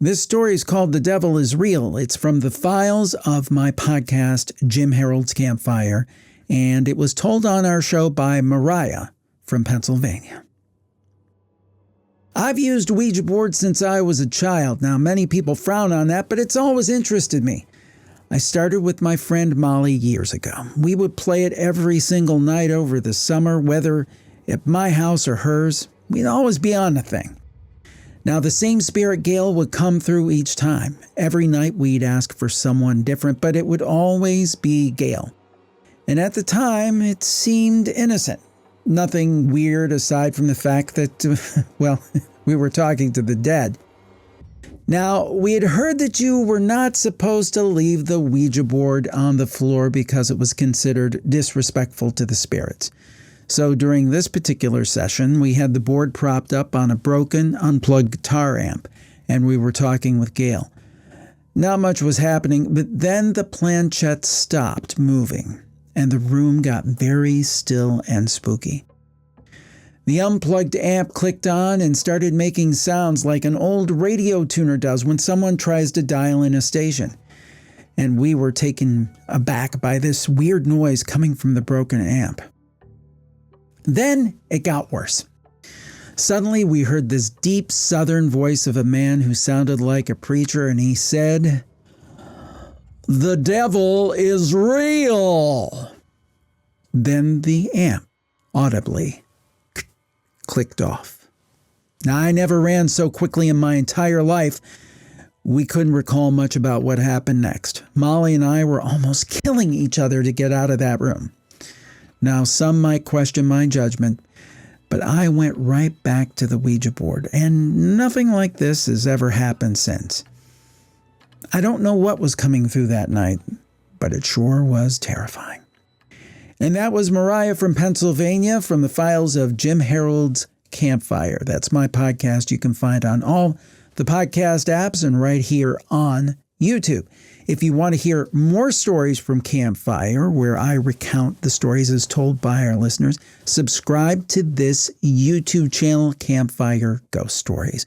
This story is called The Devil is Real. It's from the files of my podcast, Jim Harold's Campfire, and it was told on our show by Mariah from Pennsylvania. I've used Ouija Board since I was a child. Now, many people frown on that, but it's always interested me. I started with my friend Molly years ago. We would play it every single night over the summer, whether at my house or hers. We'd always be on the thing. Now, the same spirit Gail would come through each time. Every night we'd ask for someone different, but it would always be Gail. And at the time, it seemed innocent. Nothing weird aside from the fact that, well, we were talking to the dead. Now, we had heard that you were not supposed to leave the Ouija board on the floor because it was considered disrespectful to the spirits. So during this particular session, we had the board propped up on a broken, unplugged guitar amp, and we were talking with Gail. Not much was happening, but then the planchette stopped moving, and the room got very still and spooky. The unplugged amp clicked on and started making sounds like an old radio tuner does when someone tries to dial in a station. And we were taken aback by this weird noise coming from the broken amp. Then it got worse. Suddenly we heard this deep southern voice of a man who sounded like a preacher, and he said, "The devil is real." Then the amp audibly clicked off. Now, I never ran so quickly in my entire life. We couldn't recall much about what happened next. Molly and I were almost killing each other to get out of that room. Now, some might question my judgment, but I went right back to the Ouija board, and nothing like this has ever happened since. I don't know what was coming through that night, but it sure was terrifying. And that was Mariah from Pennsylvania from the files of Jim Harold's Campfire. That's my podcast you can find on all the podcast apps and right here on YouTube. If you want to hear more stories from Campfire, where I recount the stories as told by our listeners, subscribe to this YouTube channel, Campfire Ghost Stories.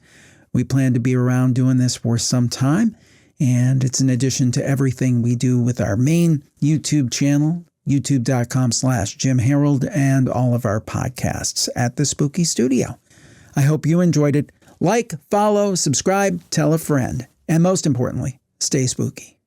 We plan to be around doing this for some time, and it's in addition to everything we do with our main YouTube channel, youtube.com/Jim Harold, and all of our podcasts at the Spooky Studio. I hope you enjoyed it. Like, follow, subscribe, tell a friend, and most importantly, stay spooky.